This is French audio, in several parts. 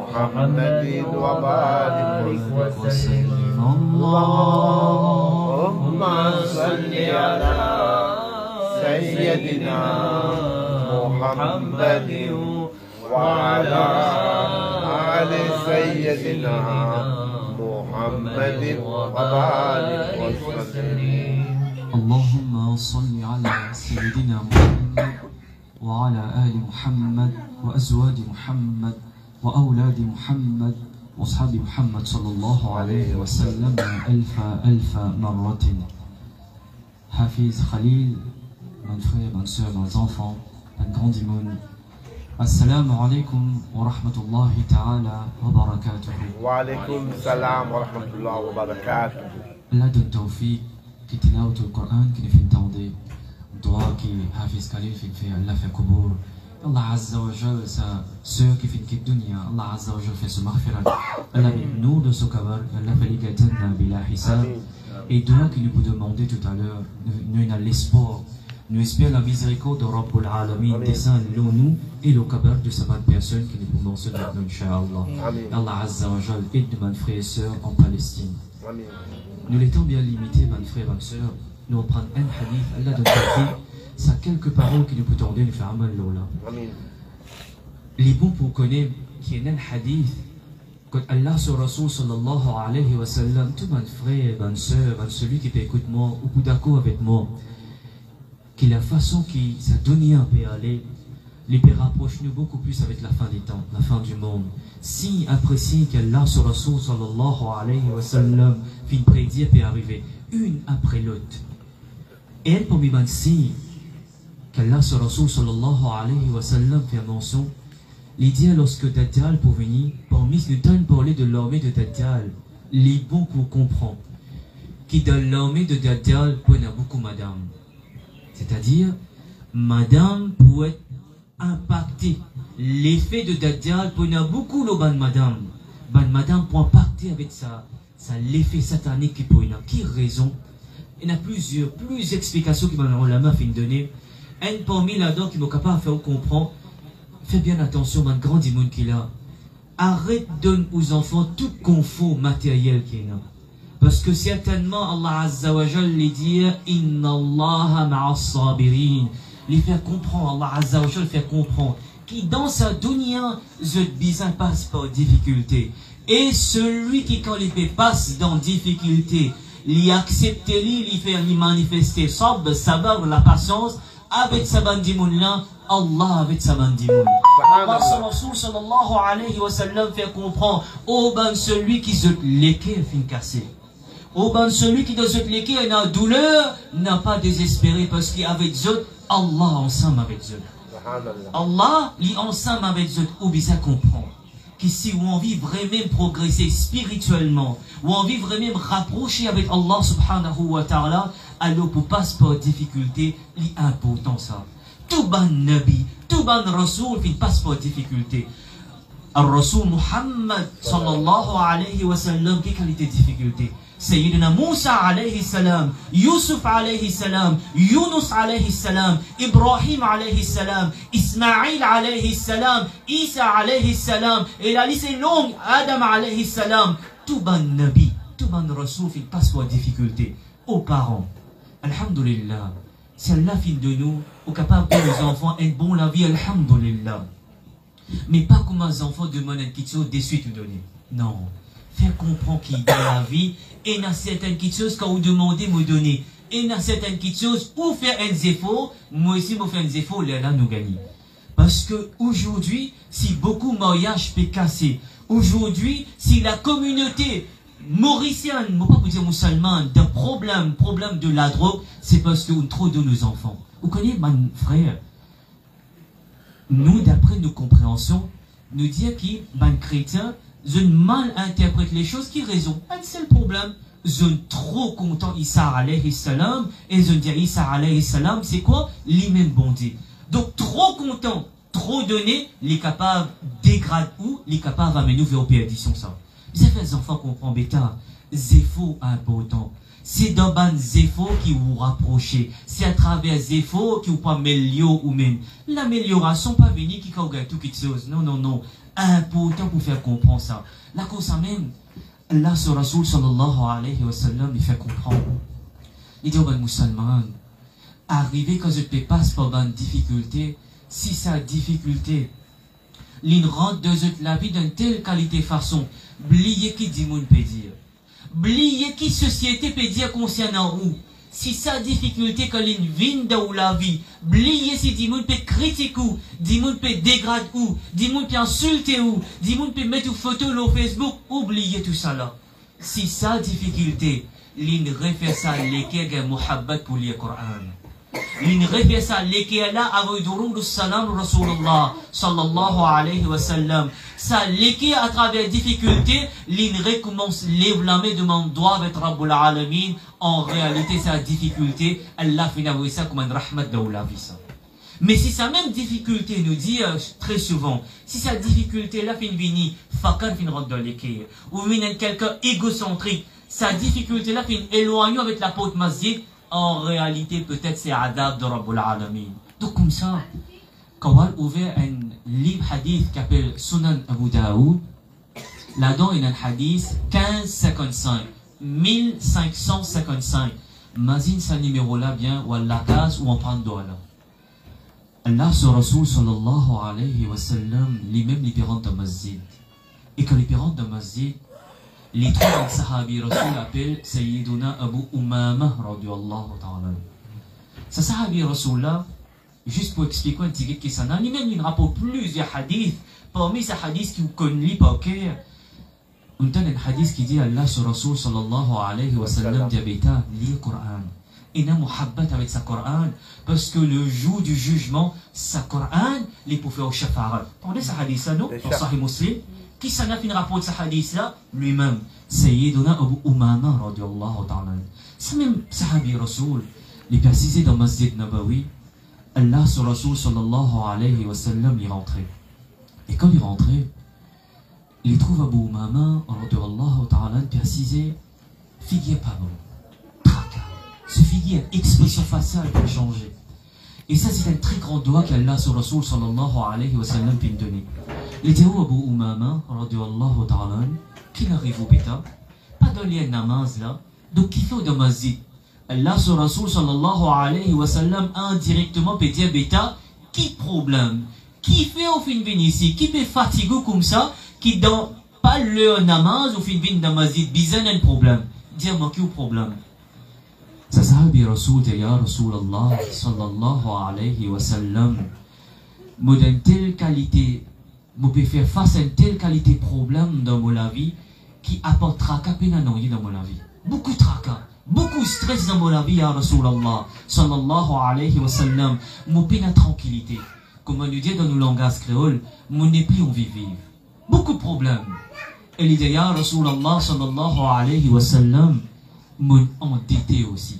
محمد وبارك وسلم اللهم صل على سيدنا محمد وعلى آل سيدنا محمد وبارك وسلم اللهم صل على سيدنا محمد وعلى آل محمد وأزواج محمد وأولاد محمد وأصحاب محمد صلى الله عليه وسلم ألف مرة. Hafiz Khalil, mon frère, bonne soeur, mes enfants, un grand dimoun. Assalamu alaikum wa rahmatullahi ta'ala wa barakatuhu. Wa alaikum salam wa rahmatullahi wa barakatuhu. Allah donne tawfiq, qui tilawat le Coran, qui nous fait entendre. Dua qui Hafiz Khalil fait Allah fait Kubour. Allah Azza wa Jal, sa sœur qui fait une dunya, Allah Azza wa Jal fait ce maghfirat. Allah nous de ce kabar, Allah fait les gatanna bila hisab. Et dua qui nous peut demander tout à l'heure, nous avons l'espoir, nous espérons la miséricorde de Rabbul Alamin, descend nous et le kabar de sa bonne personne qui nous peut mentionner maintenant, Inch'Allah. Allah Azza wa Jal aide nos frères et sœurs en Palestine. Nous l'étant bien limités, mes frères et mes sœurs, nous reprendre un hadith, Allah donne tawfiq. Ça quelques paroles qui nous peuvent tendre nous faire amal lola. Les bons pour connaître qu'il y a un hadith quand Allah sur Rasoul sallallahu alayhi wa sallam, tout mon frère, ma soeur, celui qui peut écouter moi ou qui est d'accord avec moi, que la façon qui sa dunya peut aller, les peut rapprocher nous beaucoup plus avec la fin des temps, la fin du monde. Si appréciez qu'Allah sur Rasoul sallallahu alayhi wa sallam fin prédire peut arriver une après l'autre. Et elle pour m'y si qu'Allah sur Rasoul sallallahu alayhi wa sallam fait mention, il dit lorsque Dajjal pour venir, parmi nous donne parler de l'armée de Dajjal, les bons pour comprendre, qui dans l'armée de Dajjal peut y avoir beaucoup madame. C'est-à-dire, madame peut être impactée. L'effet de Dajjal peut y avoir beaucoup de ban madame. Ban madame peut impacter avec ça l'effet satanique qui peut y avoir. Qui raison? Il y a plusieurs explications qui m'ont la main fait donner. Un parmi là-dedans qui m'a capable de faire comprendre. Fais bien attention, man grand monde qu'il a. Arrête de donner aux enfants tout confort matériel qu'il a. Parce que certainement Allah Azza wa Jal lui dit Inna Allah ma'as sabirin. Les faire comprendre, Allah Azza wa Jal faire comprendre qui dans sa dunya, je bizarre passe par difficulté. Et celui qui quand il passe dans difficulté, il accepte, il fait manifester sabar, la patience, avec sa bandimoun là, Allah avec sa bandimoun. Allah sallallahu alayhi wa sallam fait comprendre, oh ben celui qui se l'équer fin cassé. Oh ben celui qui doit se l'équer n'a douleur, n'a pas désespéré parce qu'avec eux, Allah ensemble avec eux. Allah, il ensemble avec eux, ou bien comprendre. Que si on envie vraiment progresser spirituellement, ou on envie vraiment rapprocher avec Allah subhanahu wa ta'ala, alors pour passer par difficulté, c'est important ça. Tout ban nabi, tout ban rasoul, il passe par difficulté. Al-Rasoul Muhammad sallallahu alayhi wa sallam, quelle qualité de difficulté? Sayyidina Moussa alayhi salam, Yusuf alayhi salam, Yunus alayhi salam, Ibrahim alayhi salam, Ismaïl alayhi salam, Isa alayhi salam, et la liste est longue, Adam alayhi salam. Tout ban nabi, tout ban rasoul, il passe par difficulté. Aux parents, alhamdulillah, si Allah fait de nous, au capable pour les enfants, un bon la vie, alhamdulillah. Mais pas comme les enfants demandent quelque chose de suite ou donner. Non. Faire comprendre qu'il dans la vie, et il y a certaines choses qu'on vous demande de me donner. Et il y a certaines choses où faire un effort, moi aussi, moi faire un effort, là, nous gagnons. Parce que aujourd'hui, si beaucoup de mariages peuvent casser, aujourd'hui, si la communauté mauricienne, ne pas vous dire musulmane, d'un problème de la drogue, c'est parce qu'on trop de nos enfants. Vous connaissez, mon frère, nous, d'après nos compréhensions, nous dire que, ben, chrétien, je mal interprète les choses qui raison. Un seul problème, je suis trop content Isa alayhi salam, et je dis Isa alayhi salam, c'est quoi? Lui-même bondi. Donc, trop content, trop donné, les capables dégradent ou les capables amener vers la perdition, ça. Vous avez les enfants comprennent bêta, c'est faux important. c'est dans les efforts qui vous rapprochez. C'est à travers les efforts qui vous pas améliorer ou même. L'amélioration pas venir qui quand tout quelque chose. Non, non, non. Important pour faire comprendre ça. La cause même, Allah sur Rasoul sallallahu alayhi wa sallam, il fait comprendre. Il dit aux musulmans, arriver quand je te passe par une difficulté, si sa difficulté, l'in rentre de la vie d'une telle qualité façon, oubliez qui dit moun peut dire. Oubliez qui société peut dire concernant où. Si sa difficulté que l'in vient dans la vie, oubliez si dit moun peut critiquer ou, dit moun peut dégrader ou, dit moun peut insulter ou, dit moun peut mettre une photo sur Facebook, oubliez tout ça là. Si sa difficulté, l'in refait ça l'équerre de muhabbat pour le Coran. L'in refait ça l'équerre là avec le salam Rasulullah sallallahu alayhi wa sallam. Ça l'équerre à travers difficulté, l'in recommence lève la main demande droit avec Rabbul Alamin. En réalité, sa difficulté, Allah finit avec ça comme un rahmat de la vie. Mais si sa même difficulté nous dit très souvent, si sa difficulté là fin vini, fakar fin rentre dans l'équerre, ou vient quelqu'un égocentrique, sa difficulté là fin éloignant avec la porte masjid, en réalité peut-être c'est adab de Rabbul Alamin. Donc comme ça, quand on a ouvert un livre hadith qui s'appelle Sunan Abu Daoud, là-dedans il y a un hadith 1555, 1555. Mazine ce numéro-là bien, ou à la case, ou en prend d'eau là. Allah sur Rasoul sallallahu alayhi wa sallam, lui-même les parents de masjid. Et que les parents de masjid, les trois sahabi Rasoul appellent Sayyiduna Abu Umama radiallahu ta'ala. Ce sahabi Rasoul là, juste pour expliquer un petit peu qui s'en a, lui-même il rapporte plusieurs hadiths. Parmi ces hadiths qui vous connaissez par cœur, on a un hadith qui dit Allah sur Rasoul sallallahu alayhi wa sallam diabéta, lis le Coran. Il a muhabbat avec sa Coran, parce que le jour du jugement, sa Coran, il peut faire au shafa'at. Attendez ce hadith là, non? Dans Sahih Muslim. Qui s'en a fait un rapport de ce hadith là? Lui-même. Sayyiduna Abu Umama radiallahu ta'ala. C'est même sahabi Rasoul, il précisé dans Masjid Nabawi, Allah sur Rasoul sallallahu alayhi wa sallam, il rentrait. Et quand il rentrait, il trouve Abu Umama radiallahu ta'ala précisé, figuier pas bon, tracas. Ce figuier, expression faciale peut changer. Et ça, c'est un très grand doigt qu'Allah sur Rasoul sallallahu alayhi wa sallam peut donner. Il était où Abu Umama radiallahu ta'ala, qu'il arrive au bêta, pas dans les namaz là, donc qui fait dans masjid. Allah sur Rasoul sallallahu alayhi wa sallam indirectement peut dire bêta, qui problème, qui fait au fin venir ici, qui peut fatiguer comme ça, qui dans pas le namaz au fin venir dans masjid, bizarre un problème. Dis-moi qui est le problème. Ça sahabi Rasoul dit ya Rasulallah sallallahu alayhi wa sallam, moi d'une telle qualité, moi peux faire face à une telle qualité problème dans mon vie qui apporte tracas dans mon vie. Beaucoup de tracas, beaucoup de stress dans mon vie ya Rasulallah sallallahu alayhi wa sallam, moi peux la tranquillité. Comme on nous dit dans nos langages créoles, moi n'est plus envie de vivre. Beaucoup de problèmes. Et il dit ya Rasulallah sallallahu alayhi wa sallam, mon endetté aussi.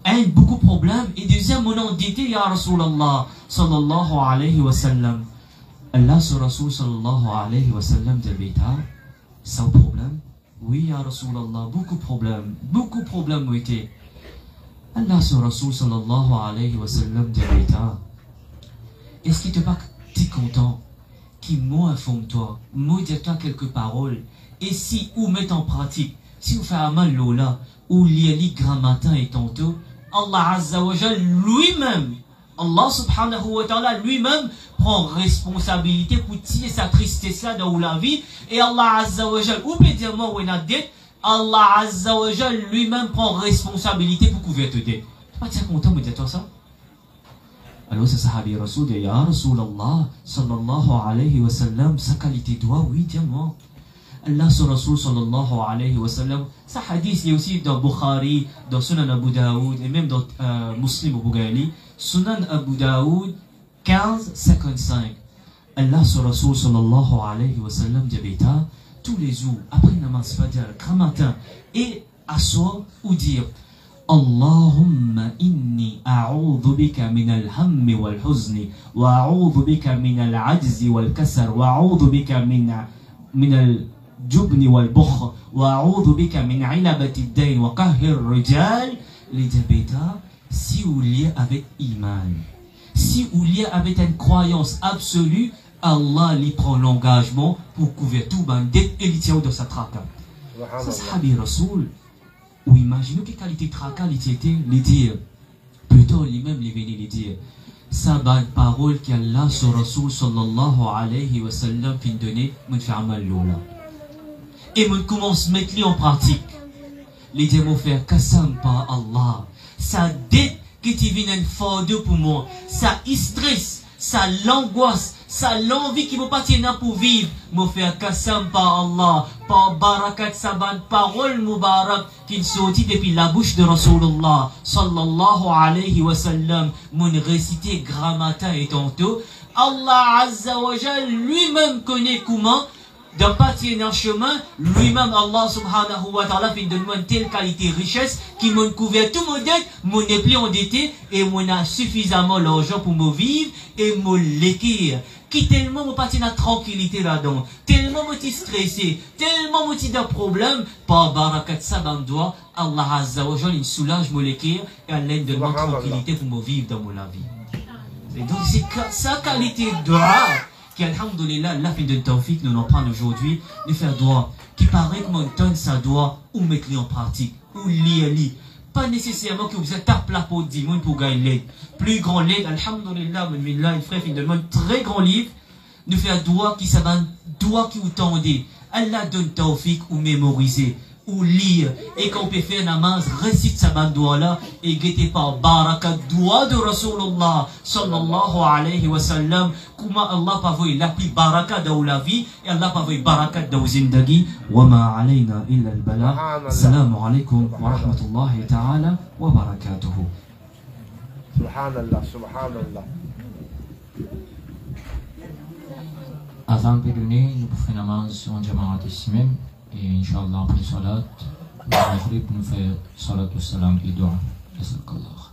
Un, beaucoup de problèmes. Et deuxième, mon endetté, ya Rasulallah, sallallahu alayhi wa sallam. Allah sur Rasoul, sallallahu alayhi wa sallam, dit bêta, sans problème. Oui, ya Rasulallah, beaucoup de problèmes. Beaucoup de problèmes ont été. Allah sur Rasoul, sallallahu alayhi wa sallam, dit bêta, est-ce qu'il te pas content, qui moi informe-toi, moi dis-toi quelques paroles, et si ou met en pratique, si vous faites un mal là, ou l'y grand matin et tantôt, Allah Azza wa Jal lui-même, Allah subhanahu wa ta'ala lui-même prend responsabilité pour tirer sa tristesse là dans la vie, et Allah Azza wa Jal, ou peut dire moi ou Allah Azza wa Jal lui-même prend responsabilité pour couvrir tes dettes. Tu pas être content de dire toi ça? Alors ce sahabi Rasoul dit ya Rasulallah sallallahu alayhi wa sallam, sa qualité doit, oui, dis-moi. Allah sur Rasoul sallallahu alayhi wa sallam, ce hadith est aussi dans Bukhari, dans Sunan Abu Daoud et même dans Muslim ou Bukhari. Sunan Abu Daoud 1555. Allah sur Rasoul sallallahu alayhi wa sallam dit bêta, tous les jours, après namaz fajr, grand matin, et à soir, ou dire Allahumma inni a'udhu bika min al-hammi wal-huzni, wa a'udhu bika min al-ajzi wal-kasar, wa a'udhu bika min الجبن والبخل وأعوذ بك من علبة الدين وقهر الرجال. Les deux bêtas, si vous liez avec iman, si vous liez avec une croyance absolue, Allah lui prend l'engagement pour couvrir tout bandit et l'itiao de sa traka. Ça sahabi Rasoul, ou imaginez quelle qualité de traka l'itiété, les dire, plutôt lui-même les venir les dire, ça bande parole qu'Allah sur Rasoul sallallahu alayhi wa sallam fin donné, mon fait amal lola. Et mon commence à mettre en pratique. Les démons faire kassam par Allah. Ça dette que tu viens de faire pour moi. Ça stress, ça l'angoisse, ça l'envie qui vous partenir pour vivre. Me faire kassam par Allah. Par barakat saban parole mubarak qui sortit depuis la bouche de Rasulullah sallallahu alayhi wa sallam. Mon réciter grammata et tantôt. Allah Azza wa Jal lui-même connaît comment d'un partir d'un chemin, lui-même Allah subhanahu wa ta'ala fait de moi une telle qualité richesse qui m'a couvert tout mon dette, mon n'est plus endetté et mon a suffisamment l'argent pour me vivre et me l'écrire. Qui tellement me partir dans tranquillité là-dedans, tellement me stressé, tellement me de problème, par barakat sabandoua, Allah Azza wa Jal il soulage me l'écrire et Allah donne moi tranquillité pour me vivre dans mon vie. Et donc c'est sa qualité de dua qui, alhamdoulilah, la fin de tawfiq, nous en prend aujourd'hui, de faire droit, qui paraît que mon donne sa doigt, ou mettre en pratique, ou lire. Pas nécessairement que vous êtes à plat pour 10 000 pour gagner l'aide. Plus grand l'aide, alhamdoulilah, il frère, fin de un très grand livre, de faire droit qui s'abandonne, droit qui vous tendez. Allah donne tawfiq ou mémoriser, ou lire, et quand on peut faire namaz, récite sa bande doigt là, et guettez par barakat doigt de Rasulullah sallallahu alayhi wa sallam, comment Allah pas vu la plus barakat dans la vie, et Allah pas vu barakat dans zindagi, wa ma alayna illa al-bala. Assalamu alaykum wa rahmatullahi ta'ala wa barakatuhu. Subhanallah, subhanallah. Avant de donner, nous faisons namaz en jamaat ici même. Et Inch'Allah, après salat, nous faisons salat au salam et dua. Jazakallah.